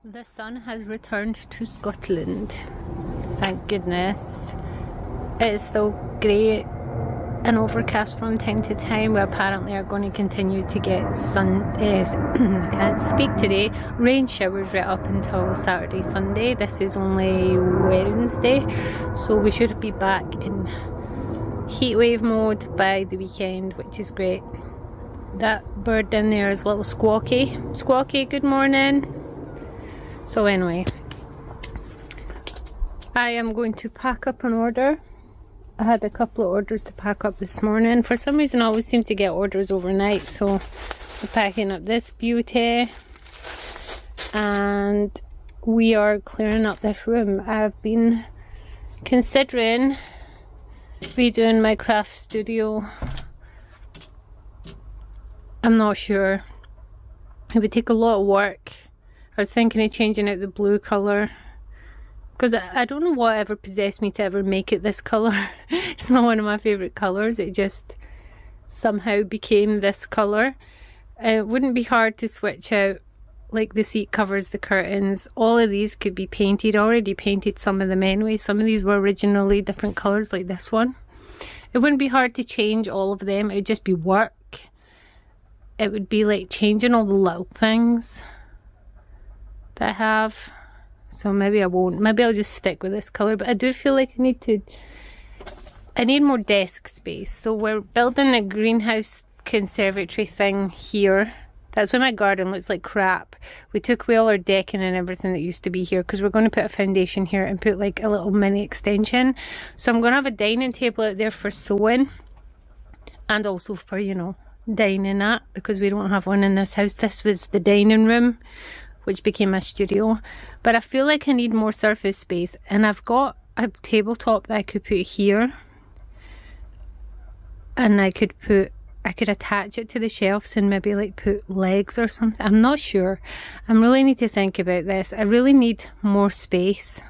The sun has returned to Scotland. Thank goodness. It is still grey and overcast from time to time. We apparently are going to continue to get I can't speak today, rain showers right up until Saturday, Sunday. This is only Wednesday, so we should be back in heatwave mode by the weekend, which is great. That bird in there is little Squawky. Squawky, good morning. So anyway, I am going to pack up an order. I had a couple of orders to pack up this morning. For some reason I always seem to get orders overnight, so I'm packing up this beauty and we are clearing up this room. I've been considering redoing my craft studio. I'm not sure. It would take a lot of work. I was thinking of changing out the blue colour, because I don't know what ever possessed me to ever make it this colour. It's not one of my favourite colours, it just somehow became this colour. It wouldn't be hard to switch out like the seat covers, the curtains. All of these could be painted. I already painted some of them anyway. Some of these were originally different colours like this one. It wouldn't be hard to change all of them, it would just be work. It would be like changing all the little things that I have. So maybe I won't. Maybe I'll just stick with this colour. But I do feel like I need more desk space. So we're building a greenhouse conservatory thing here. That's why my garden looks like crap. We took away all our decking and everything that used to be here, because we're going to put a foundation here and put like a little mini extension. So I'm going to have a dining table out there for sewing. And also for, you know, dining at, because we don't have one in this house. This was the dining room, which became a studio. But I feel like I need more surface space, and I've got a tabletop that I could put here, and I could attach it to the shelves and maybe like put legs or something. I'm not sure. I really need to think about this. I really need more space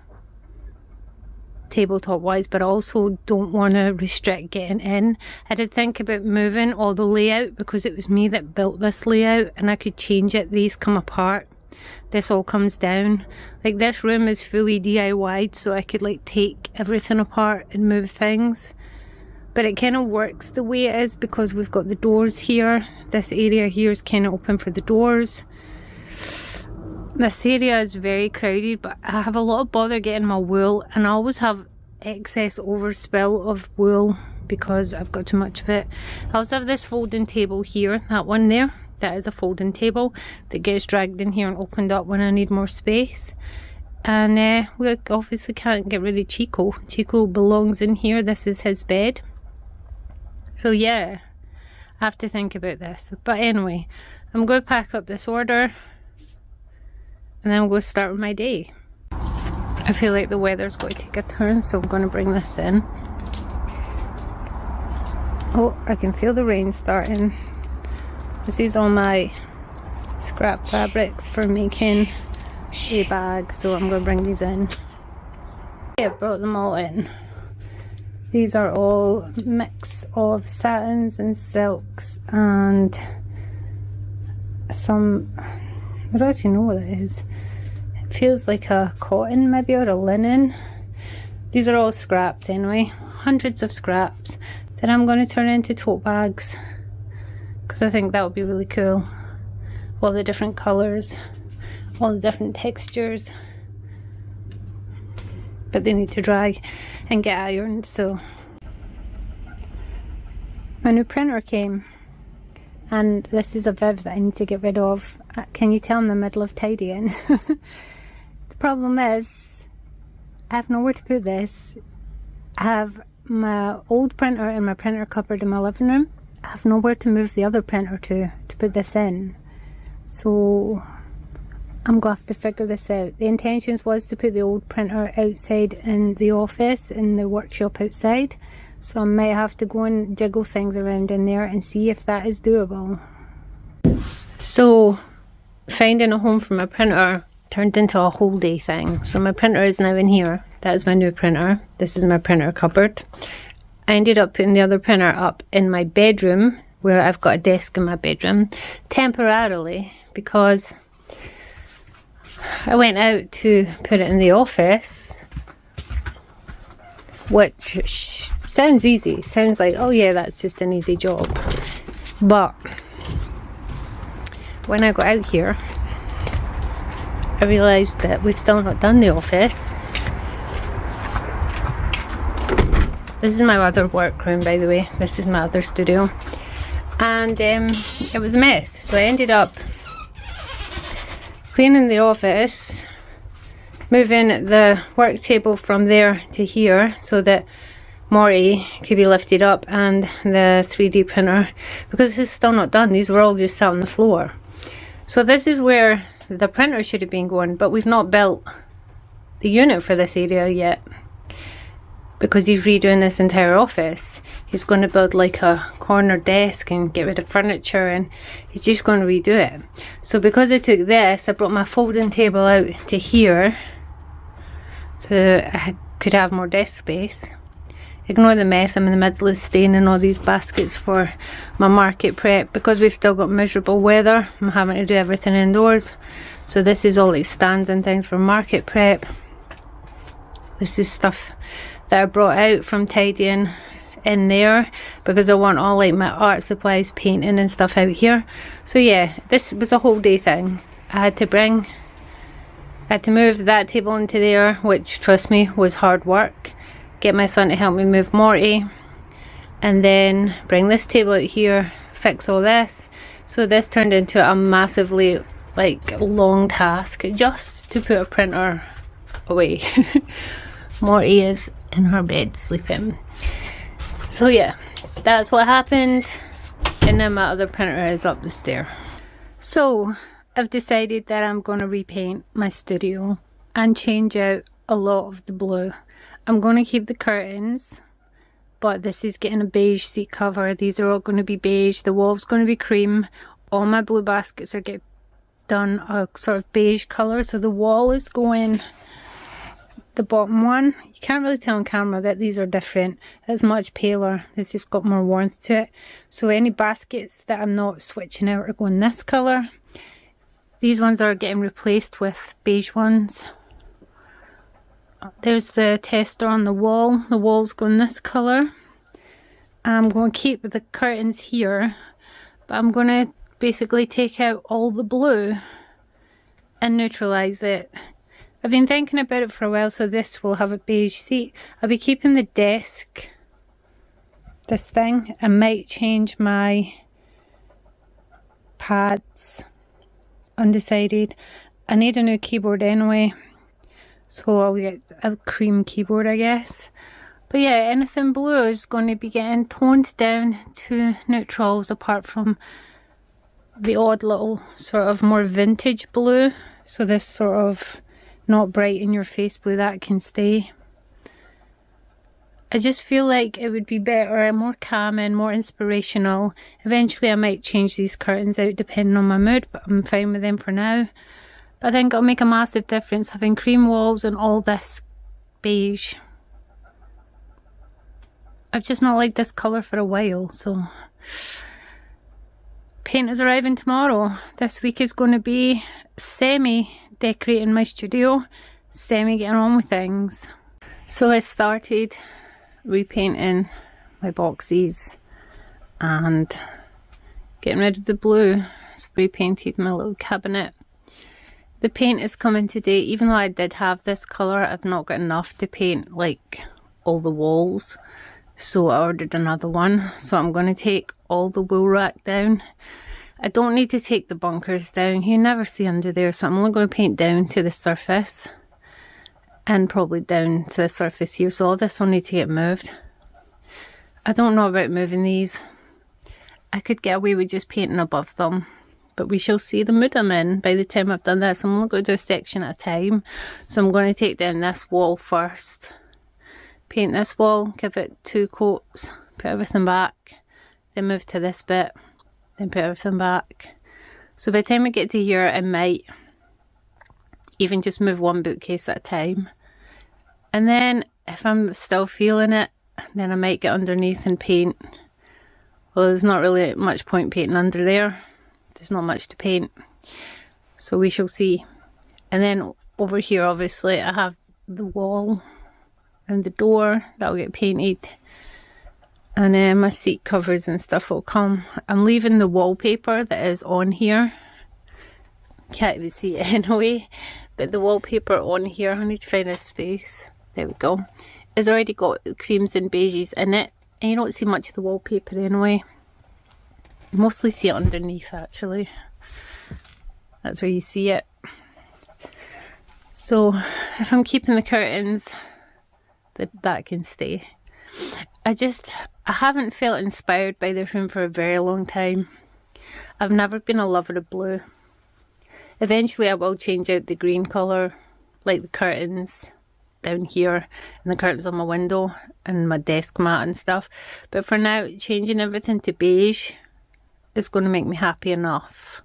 tabletop wise, but I also don't want to restrict getting in. I did think about moving all the layout, because it was me that built this layout, and I could change it. These come apart, this all comes down. Like this room is fully DIY'd, so I could like take everything apart and move things. But it kind of works the way it is because we've got the doors here. This area here is kind of open for the doors. This area is very crowded, but I have a lot of bother getting my wool, and I always have excess overspill of wool because I've got too much of it. I also have this folding table here, that one there. That is a folding table that gets dragged in here and opened up when I need more space. And we obviously can't get rid of Chico. Chico belongs in here. This is his bed. So yeah, I have to think about this. But anyway, I'm going to pack up this order and then I'm going to start with my day. I feel like the weather's going to take a turn, so I'm going to bring this in. Oh, I can feel the rain starting. This is all my scrap fabrics for making a bag, so I'm going to bring these in. I brought them all in. These are all mix of satins and silks and some, I don't actually know what it is. It feels like a cotton maybe, or a linen. These are all scraps anyway, hundreds of scraps that I'm going to turn into tote bags, because I think that would be really cool. All the different colours, all the different textures, but they need to dry and get ironed. So my new printer came, and this is a Viv that I need to get rid of. Can you tell I'm in the middle of tidying? The problem is I have nowhere to put this. I have my old printer in my printer cupboard in my living room. I have nowhere to move the other printer to put this in, so I'm going to have to figure this out. The intentions was to put the old printer outside in the office, in the workshop outside, so I might have to go and jiggle things around in there and see if that is doable. So finding a home for my printer turned into a whole day thing. So my printer is now in here. That is my new printer. This is my printer cupboard. I ended up putting the other printer up in my bedroom, where I've got a desk in my bedroom, temporarily, because I went out to put it in the office, which sounds easy. Sounds like, oh yeah, that's just an easy job. But when I got out here, I realised that we've still not done the office. This is my other workroom, by the way. This is my other studio. And it was a mess. So I ended up cleaning the office, moving the work table from there to here so that Morty could be lifted up, and the 3D printer, because this is still not done. These were all just sat on the floor. So this is where the printer should have been going, but we've not built the unit for this area yet, because he's redoing this entire office. He's going to build like a corner desk and get rid of furniture, and he's just going to redo it. So because I took this, I brought my folding table out to here so I could have more desk space. Ignore the mess, I'm in the middle of staining all these baskets for my market prep. Because we've still got miserable weather, I'm having to do everything indoors. So this is all like stands and things for market prep. This is stuff that I brought out from tidying in there, because I want all like my art supplies, painting and stuff out here. So yeah, this was a whole day thing. I had to move that table into there, which, trust me, was hard work. Get my son to help me move Morty, and then bring this table out here, fix all this. So this turned into a massively like long task just to put a printer away. Morty is in her bed sleeping. So yeah, that's what happened. And then my other printer is up the stair. So I've decided that I'm going to repaint my studio and change out a lot of the blue. I'm going to keep the curtains, but this is getting a beige seat cover. These are all going to be beige. The wall's going to be cream. All my blue baskets are getting done a sort of beige colour. So the wall is going, the bottom one, you can't really tell on camera that these are different. It's much paler. This has got more warmth to it. So any baskets that I'm not switching out are going this colour. These ones are getting replaced with beige ones. There's the tester on the wall. The wall's going this colour. I'm going to keep the curtains here, but I'm going to basically take out all the blue and neutralise it. I've been thinking about it for a while, so this will have a beige seat. I'll be keeping the desk, this thing. I might change my pads, undecided. I need a new keyboard anyway, so I'll get a cream keyboard, I guess. But yeah, anything blue is going to be getting toned down to neutrals, apart from the odd little sort of more vintage blue. So this sort of not bright in your face blue, that can stay. I just feel like it would be better, more calming, more inspirational. Eventually I might change these curtains out depending on my mood, but I'm fine with them for now. But I think it'll make a massive difference having cream walls and all this beige. I've just not liked this colour for a while, so paint is arriving tomorrow. This week is going to be semi-decorating my studio, semi-getting on with things. So I started repainting my boxes and getting rid of the blue. Spray painted my little cabinet. The paint is coming today. Even though I did have this colour, I've not got enough to paint like all the walls. So I ordered another one. So I'm going to take all the wool rack down. I don't need to take the bunkers down. You never see under there. So I'm only going to paint down to the surface. And probably down to the surface here. So all this will need to get moved. I don't know about moving these. I could get away with just painting above them. But we shall see the mood I'm in by the time I've done this. I'm only going to do a section at a time. So I'm going to take down this wall first. Paint this wall, give it 2 coats, put everything back, then move to this bit, then put everything back. So by the time I get to here, I might even just move one bookcase at a time. And then if I'm still feeling it, then I might get underneath and paint. Well, there's not really much point painting under there. There's not much to paint. So we shall see. And then over here, obviously, I have the wall and the door that'll get painted. And then my seat covers and stuff will come. I'm leaving the wallpaper that is on here. Can't even see it anyway. But the wallpaper on here, I need to find this space. There we go. It's already got creams and beiges in it. And you don't see much of the wallpaper anyway. You mostly see it underneath actually. That's where you see it. So if I'm keeping the curtains, that can stay. I haven't felt inspired by this room for a very long time. I've never been a lover of blue. Eventually I will change out the green colour, like the curtains down here and the curtains on my window and my desk mat and stuff. But for now, changing everything to beige is going to make me happy enough.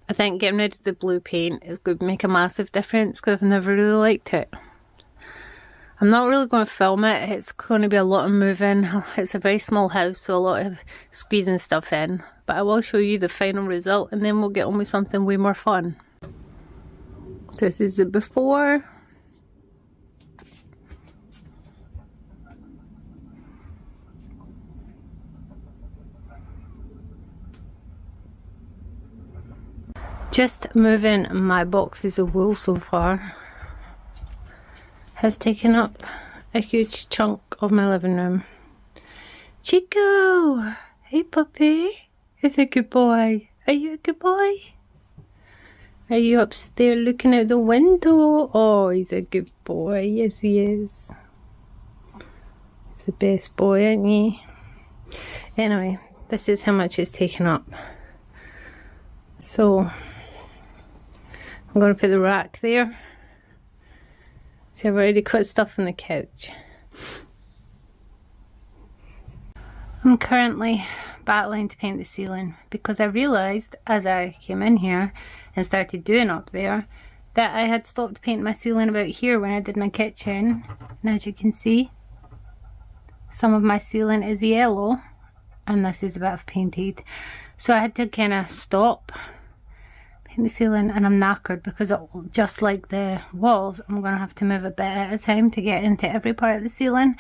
I think getting rid of the blue paint is going to make a massive difference because I've never really liked it. I'm not really going to film it. It's going to be a lot of moving. It's a very small house, so a lot of squeezing stuff in. But I will show you the final result and then we'll get on with something way more fun. This is the before. Just moving my boxes of wool so far has taken up a huge chunk of my living room. Chico! Hey puppy! He's a good boy. Are you a good boy? Are you upstairs looking out the window? Oh, he's a good boy. Yes, he is. He's the best boy, aren't he? Anyway, this is how much it's taken up. So, I'm going to put the rack there. See, I've already got stuff on the couch. I'm currently battling to paint the ceiling because I realised as I came in here and started doing up there that I had stopped painting my ceiling about here when I did my kitchen. And as you can see, some of my ceiling is yellow and this is a bit of painted. So I had to kind of stop the ceiling and I'm knackered because just like the walls, I'm going to have to move a bit at a time to get into every part of the ceiling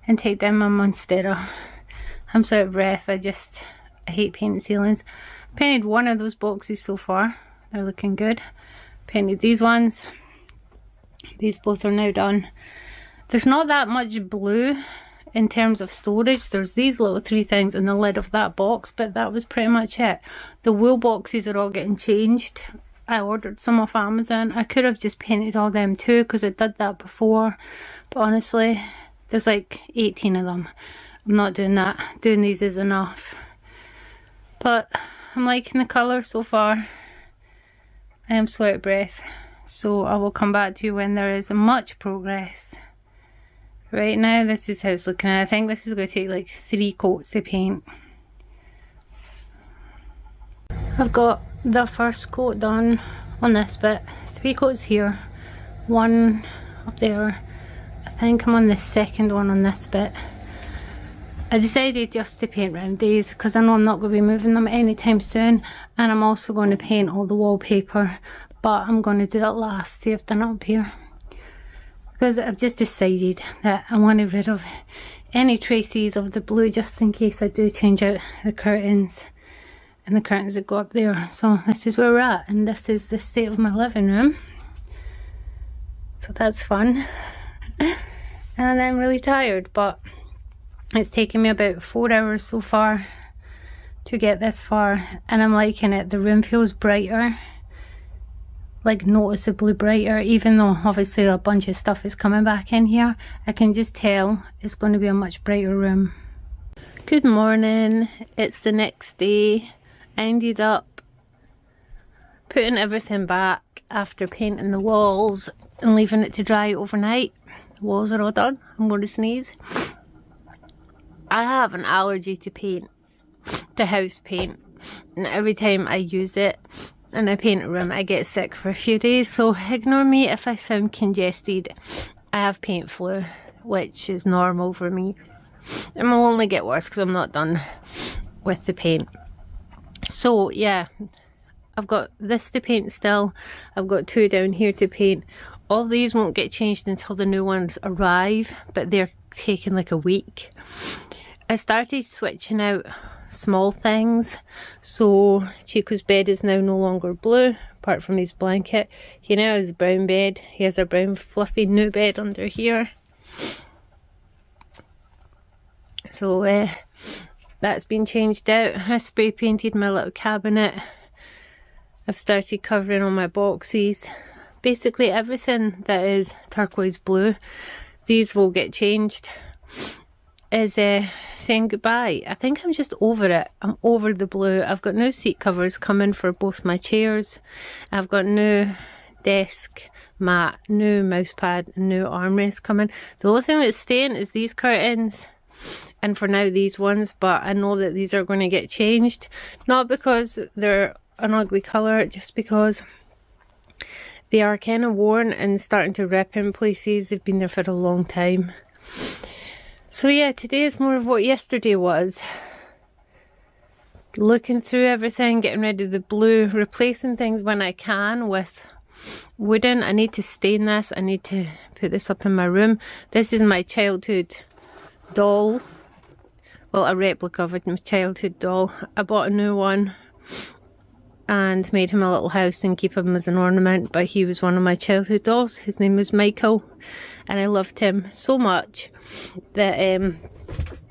and take down my monstera. I'm so out of breath. I hate painting ceilings. Painted one of those boxes so far. They're looking good. Painted these ones. These both are now done. There's not that much blue in terms of storage. There's these little 3 things in the lid of that box, but that was pretty much it. The wool boxes are all getting changed. I ordered some off Amazon. I could have just painted all them too because I did that before, but honestly there's like 18 of them. I'm not doing that. Doing these is enough. But I'm liking the colour so far. I am so out of breath, so I will come back to you when there is much progress. Right now, this is how it's looking. I think this is going to take like 3 coats of paint. I've got the first coat done on this bit. 3 coats here, 1 up there. I think I'm on the second one on this bit. I decided just to paint round these because I know I'm not going to be moving them anytime soon. And I'm also going to paint all the wallpaper. But I'm going to do that last. See, I've done it up here. Because I've just decided that I want to get rid of any traces of the blue just in case I do change out the curtains and the curtains that go up there. So this is where we're at and this is the state of my living room. So that's fun. And I'm really tired, but it's taken me about 4 hours so far to get this far and I'm liking it. The room feels brighter. Like noticeably brighter, even though obviously a bunch of stuff is coming back in here. I can just tell it's going to be a much brighter room. Good morning, it's the next day. I ended up putting everything back after painting the walls and leaving it to dry overnight. The walls are all done. I'm going to sneeze. I have an allergy to paint, to house paint, and every time I use it and I paint a room I get sick for a few days, so ignore me if I sound congested. I have paint flu, which is normal for me. It will only get worse because I'm not done with the paint. So yeah, I've got this to paint still. I've got 2 down here to paint. All these won't get changed until the new ones arrive, but they're taking like a week. I started switching out small things. So Chico's bed is now no longer blue, apart from his blanket. He now has a brown bed. He has a brown fluffy new bed under here. So that's been changed out. I spray painted my little cabinet. I've started covering all my boxes. Basically everything that is turquoise blue, these will get changed, is saying goodbye. I think I'm just over it. I'm over the blue. I've got new seat covers coming for both my chairs. I've got new desk mat, new mouse pad, and new armrest coming. The only thing that's staying is these curtains, and for now these ones, but I know that these are going to get changed. Not because they're an ugly colour, just because they are kind of worn and starting to rip in places. They've been there for a long time. So yeah, today is more of what yesterday was. Looking through everything, getting rid of the blue, replacing things when I can with wooden. I need to stain this. I need to put this up in my room. This is my childhood doll. Well, a replica of my childhood doll. I bought a new one and made him a little house and keep him as an ornament, but he was one of my childhood dolls. His name was Michael, and I loved him so much that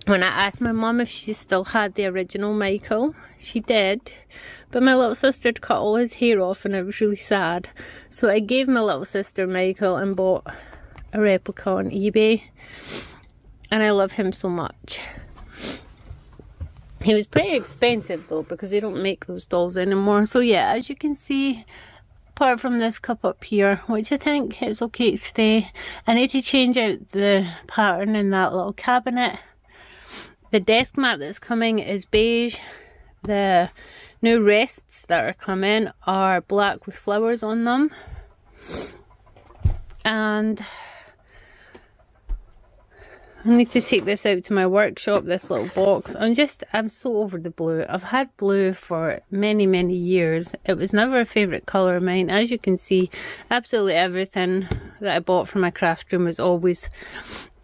when I asked my mum if she still had the original Michael, she did, but my little sister had cut all his hair off and I was really sad. So I gave my little sister Michael and bought a replica on eBay, and I love him so much. He was pretty expensive though, because they don't make those dolls anymore. So yeah, as you can see, apart from this cup up here, which I think is okay to stay, I need to change out the pattern in that little cabinet. The desk mat that's coming is beige. The new rests that are coming are black with flowers on them. And I need to take this out to my workshop, this little box. I'm so over the blue. I've had blue for many, many years. It was never a favourite colour of mine. As you can see, absolutely everything that I bought for my craft room was always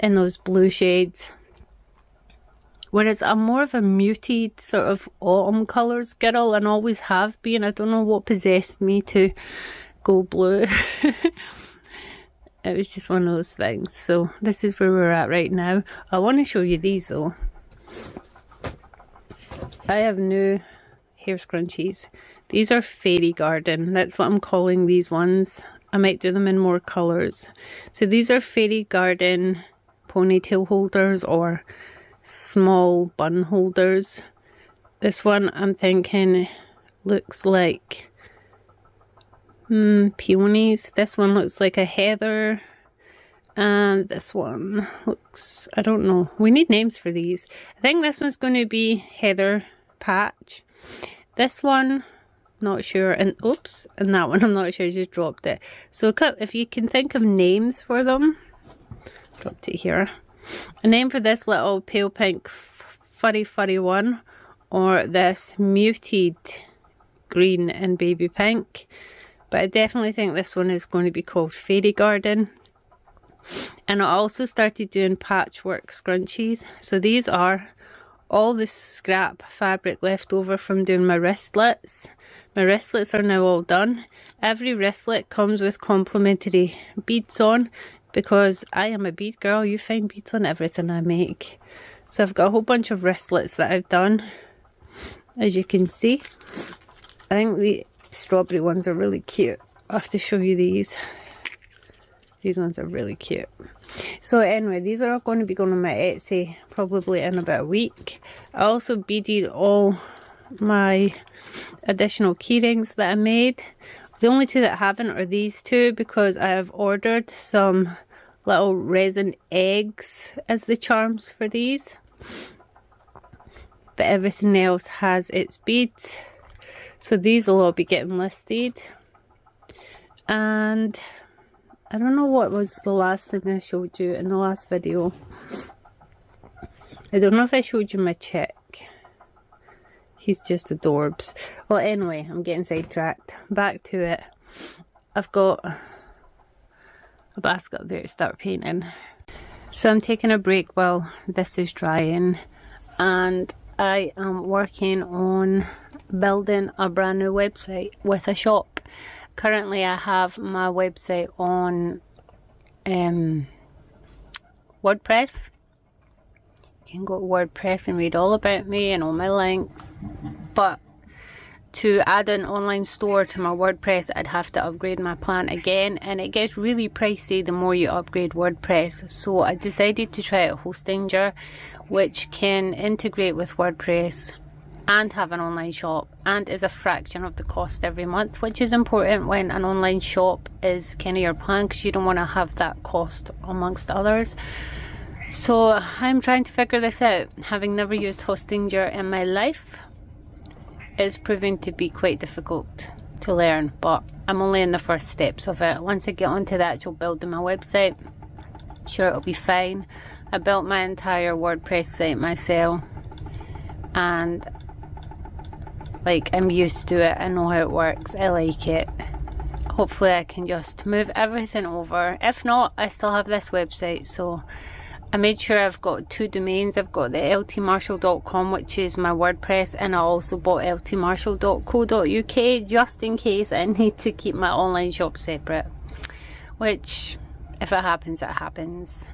in those blue shades. Whereas I'm more of a muted sort of autumn colours girl, and always have been. I don't know what possessed me to go blue. It was just one of those things. So this is where we're at right now. I want to show you these though. I have new hair scrunchies. These are Fairy Garden. That's what I'm calling these ones. I might do them in more colours. So these are Fairy Garden ponytail holders or small bun holders. This one I'm thinking looks like peonies. This one looks like a heather, and this one looks, I don't know, we need names for these. I think this one's going to be heather patch. This one, not sure, and oops, and that one I'm not sure, I just dropped it. So if you can think of names for them, dropped it here. A name for this little pale pink furry one, or this muted green and baby pink. But I definitely think this one is going to be called Fairy Garden. And I also started doing patchwork scrunchies. So these are all the scrap fabric left over from doing my wristlets. My wristlets are now all done. Every wristlet comes with complimentary beads on, because I am a bead girl. You find beads on everything I make. So I've got a whole bunch of wristlets that I've done, as you can see. I think the strawberry ones are really cute. I'll have to show you these. These ones are really cute. So anyway, these are all going to be going on my Etsy probably in about a week. I also beaded all my additional keyrings that I made. The only two that haven't are these two, because I have ordered some little resin eggs as the charms for these. But everything else has its beads. So these will all be getting listed. And I don't know what was the last thing I showed you in the last video. I don't know if I showed you my check. He's just adorbs. Well, anyway, I'm getting sidetracked. Back to it. I've got a basket up there to start painting. So I'm taking a break while this is drying, and I am working on building a brand new website with a shop. Currently I have my website on WordPress. You can go to WordPress and read all about me and all my links, but to add an online store to my WordPress, I'd have to upgrade my plan again, and it gets really pricey the more you upgrade WordPress. So I decided to try out Hostinger, which can integrate with WordPress and have an online shop, and is a fraction of the cost every month, which is important when an online shop is kind of your plan, because you don't want to have that cost amongst others. So I'm trying to figure this out. Having never used Hostinger in my life, it's proving to be quite difficult to learn, but I'm only in the first steps of it. Once I get onto the actual building my website, I'm sure it'll be fine. I built my entire WordPress site myself, and like, I'm used to it. I know how it works. I like it. Hopefully I can just move everything over. If not, I still have this website. So I made sure I've got 2 domains. I've got the L.T.Marshall.com, which is my WordPress, and I also bought L.T.Marshall.co.uk just in case I need to keep my online shop separate. Which, if it happens, it happens.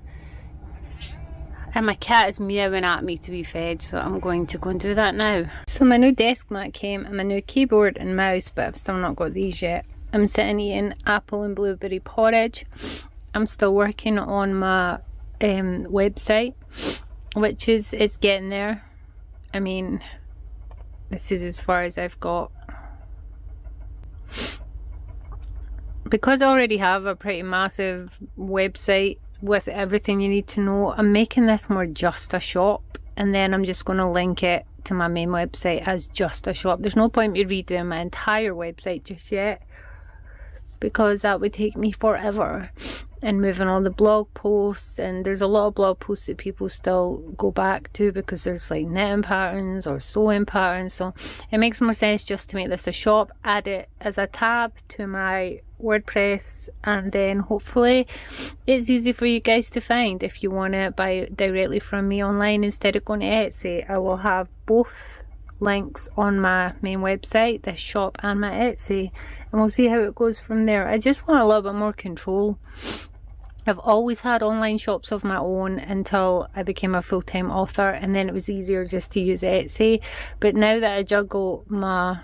And my cat is meowing at me to be fed, so I'm going to go and do that now. So my new desk mat came, and my new keyboard and mouse, but I've still not got these yet. I'm sitting eating apple and blueberry porridge. I'm still working on my website, which is, it's getting there. I mean, this is as far as I've got. Because I already have a pretty massive website with everything you need to know, I'm making this more just a shop, and then I'm just going to link it to my main website as just a shop. There's no point me redoing my entire website just yet, because that would take me forever, and moving all the blog posts, and there's a lot of blog posts that people still go back to because there's like knitting patterns or sewing patterns. So it makes more sense just to make this a shop, add it as a tab to my WordPress, and then hopefully it's easy for you guys to find if you want to buy it directly from me online instead of going to Etsy. I will have both links on my main website, this shop and my Etsy, and we'll see how it goes from there. I just want a little bit more control. I've always had online shops of my own until I became a full-time author, and then it was easier just to use Etsy. But now that I juggle my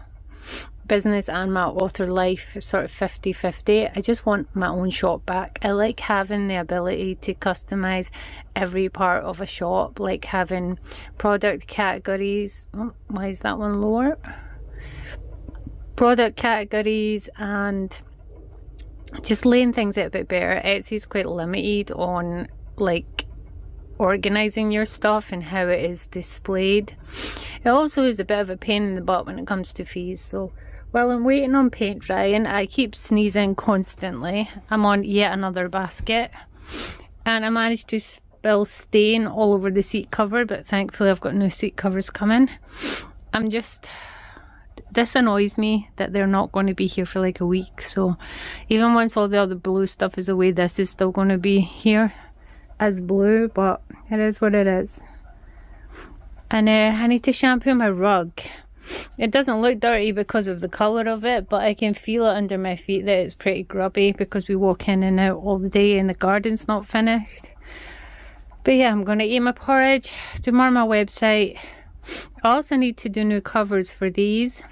business and my author life sort of 50-50, I just want my own shop back. I like having the ability to customize every part of a shop, like having product categories. Oh, why is that one lower? Product categories, and just laying things out a bit better. Etsy's quite limited on like organizing your stuff and how it is displayed. It also is a bit of a pain in the butt when it comes to fees. So while I'm waiting on paint drying, I keep sneezing constantly. I'm on yet another basket, and I managed to spill stain all over the seat cover, but thankfully I've got new seat covers coming. This annoys me that they're not going to be here for like a week. So even once all the other blue stuff is away, this is still going to be here as blue, but it is what it is. And I need to shampoo my rug. It doesn't look dirty because of the colour of it, but I can feel it under my feet that it's pretty grubby because we walk in and out all the day and the garden's not finished. But yeah, I'm going to eat my porridge, do more on my website. I also need to do new covers for these.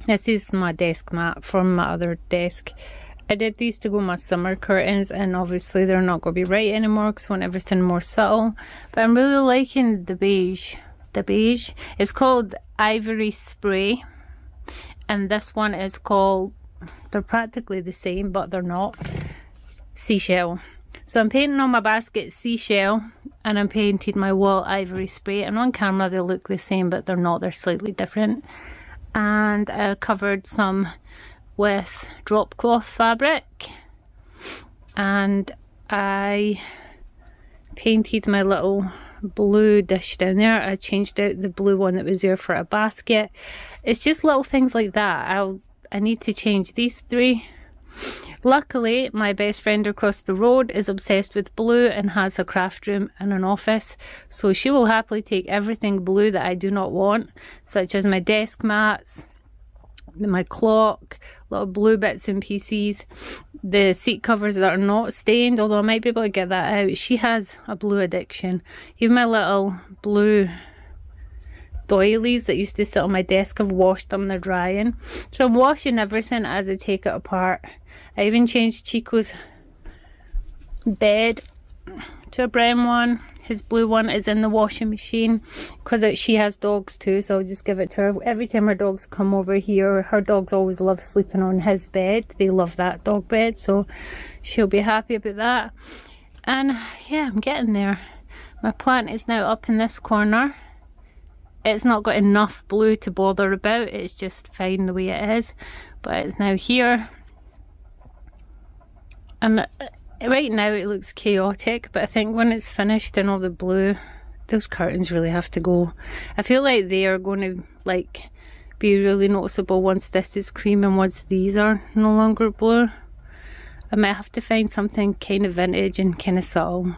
This is my desk mat from my other desk. I did these to go my summer curtains, and obviously they're not going to be right anymore because I want everything more subtle. But I'm really liking the beige. The beige. It's called Ivory Spray, and this one is called, they're practically the same but they're not, Seashell. So I'm painting on my basket Seashell, and I'm painted my wall Ivory Spray, and on camera they look the same but they're not, they're slightly different. And I covered some with drop cloth fabric, and I painted my little blue dish down there. I changed out the blue one that was there for a basket. It's just little things like that. I need to change these three. Luckily, my best friend across the road is obsessed with blue and has a craft room and an office, so she will happily take everything blue that I do not want, such as my desk mats, my clock, little blue bits and pieces, the seat covers that are not stained, although I might be able to get that out. She has a blue addiction. Even my little blue doilies that used to sit on my desk, I've washed them, they're drying. So I'm washing everything as I take it apart. I even changed Chico's bed to a brown one. His blue one is in the washing machine because she has dogs too, so I'll just give it to her. Every time her dogs come over here, her dogs always love sleeping on his bed. They love that dog bed, so she'll be happy about that. And yeah, I'm getting there. My plant is now up in this corner. It's not got enough blue to bother about, it's just fine the way it is, but it's now here. And right now it looks chaotic, but I think when it's finished and all the blue, those curtains really have to go. I feel like they are going to like be really noticeable once this is cream and once these are no longer blue. I might have to find something kind of vintage and kind of subtle.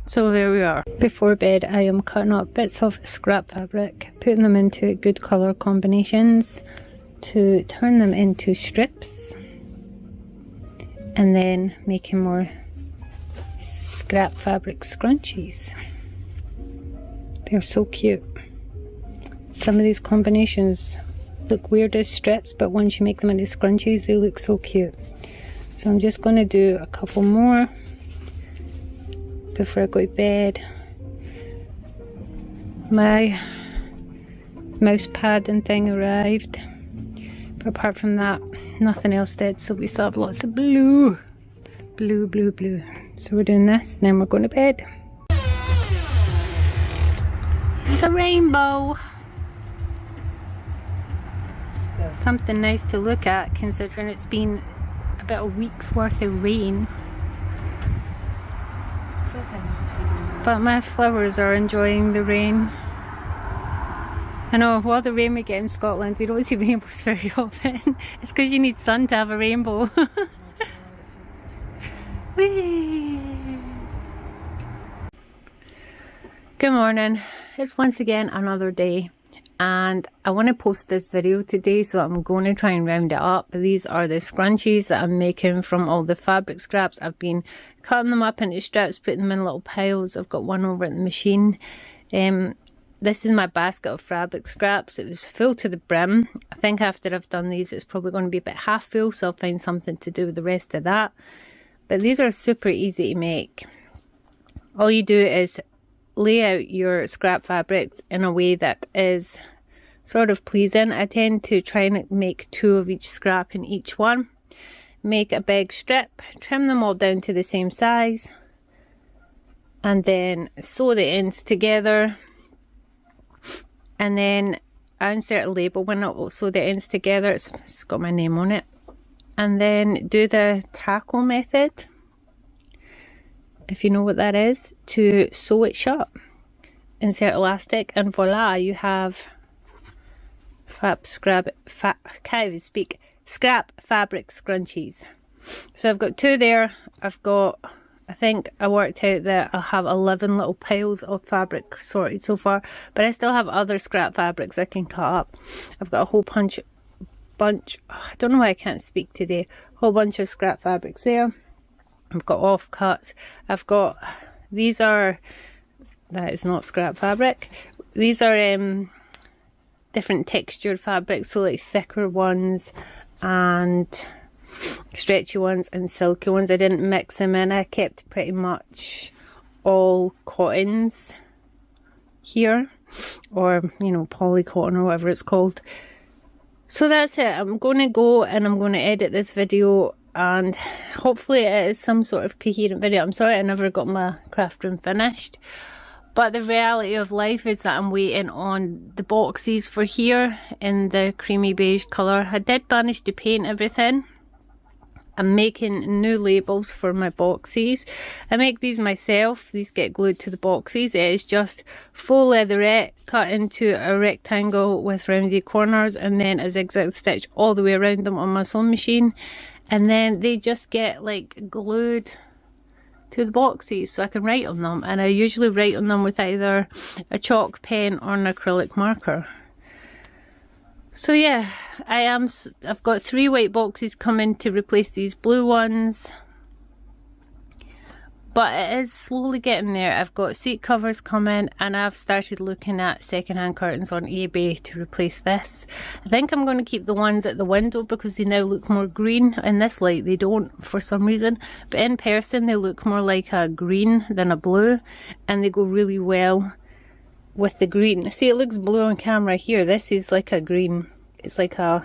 So there we are. Before bed I am cutting up bits of scrap fabric, putting them into good colour combinations to turn them into strips, and then making more scrap fabric scrunchies. They're so cute. Some of these combinations look weird as strips, but once you make them into scrunchies they look so cute. So I'm just going to do a couple more before I go to bed. My mouse pad and thing arrived, but apart from that nothing else did, so we still have lots of blue. So we're doing this and then we're going to bed. It's a rainbow. Something nice to look at considering it's been about a week's worth of rain. But my flowers are enjoying the rain. I know, while the rain we get in Scotland, we don't see rainbows very often. It's because you need sun to have a rainbow. Whee! Good morning. It's once again another day, and I want to post this video today, so I'm going to try and round it up. These are the scrunchies that I'm making from all the fabric scraps. I've been cutting them up into strips, putting them in little piles. I've got one over at the machine. This is my basket of fabric scraps. It was full to the brim. I think after I've done these it's probably going to be about half full, so I'll find something to do with the rest of that. But these are super easy to make. All you do is lay out your scrap fabric in a way that is sort of pleasing. I tend to try and make 2 of each scrap in each one. Make a big strip, trim them all down to the same size, and then sew the ends together. And then I insert a label when I sew the ends together. It's got my name on it. And then do the tackle method, if you know what that is, to sew it shut. Insert elastic, and voila, you have scrap fabric scrunchies. So I've got 2 there. I've got, I think I worked out that I'll have 11 little piles of fabric sorted so far, but I still have other scrap fabrics I can cut up. I've got a whole bunch, I don't know why I can't speak today, whole bunch of scrap fabrics there. I've got offcuts. I've got, these are, that is not scrap fabric. These are different textured fabrics, so like thicker ones and stretchy ones and silky ones. I didn't mix them in. I kept pretty much all cottons here, or you know, poly cotton or whatever it's called. So that's it. I'm going to go and I'm going to edit this video, and hopefully it is some sort of coherent video. I'm sorry I never got my craft room finished, but the reality of life is that I'm waiting on the boxes for here in the creamy beige colour. I did manage to paint everything, I'm making new labels for my boxes. I make these myself. These get glued to the boxes. It is just faux leatherette cut into a rectangle with roundy corners and then a zigzag stitch all the way around them on my sewing machine. And then they just get like glued to the boxes so I can write on them. And I usually write on them with either a chalk pen or an acrylic marker. So yeah, I've got 3 white boxes coming to replace these blue ones, but it is slowly getting there. I've got seat covers coming, and I've started looking at secondhand curtains on eBay to replace this. I think I'm going to keep the ones at the window because they now look more green. In this light they don't for some reason, but in person they look more like a green than a blue, and they go really well with the green. See, it looks blue on camera here. This is like a green. It's like a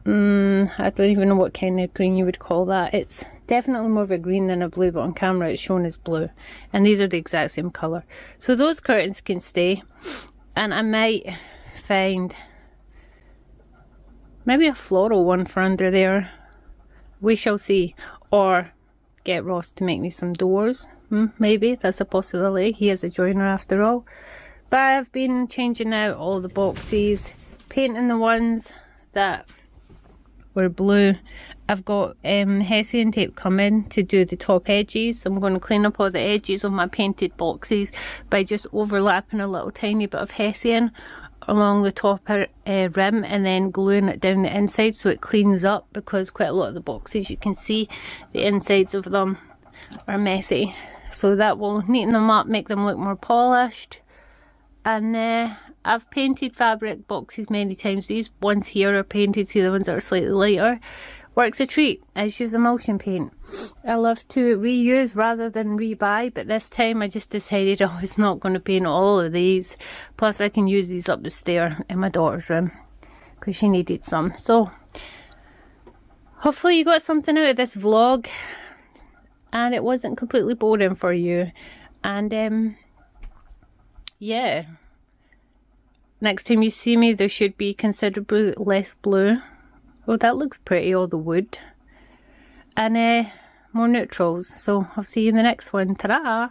I don't even know what kind of green you would call that. It's definitely more of a green than a blue, but on camera it's shown as blue, and these are the exact same color. So those curtains can stay, and I might find maybe a floral one for under there. We shall see. Or get Ross to make me some doors. Maybe that's a possibility. He is a joiner after all. But I've been changing out all the boxes, painting the ones that were blue. I've got Hessian tape coming to do the top edges. I'm going to clean up all the edges of my painted boxes by just overlapping a little tiny bit of Hessian along the top rim and then gluing it down the inside so it cleans up, because quite a lot of the boxes, you can see the insides of them are messy. So that will neaten them up, make them look more polished. And I've painted fabric boxes many times. These ones here are painted, see the ones that are slightly lighter. Works a treat. I just use emulsion paint. I love to reuse rather than rebuy, but this time I just decided I was not going to paint all of these. Plus I can use these up the stair in my daughter's room because she needed some. So hopefully you got something out of this vlog and it wasn't completely boring for you. And yeah, next time you see me there should be considerably less blue. Oh, that looks pretty, all the wood. And more neutrals. So I'll see you in the next one. Ta-da!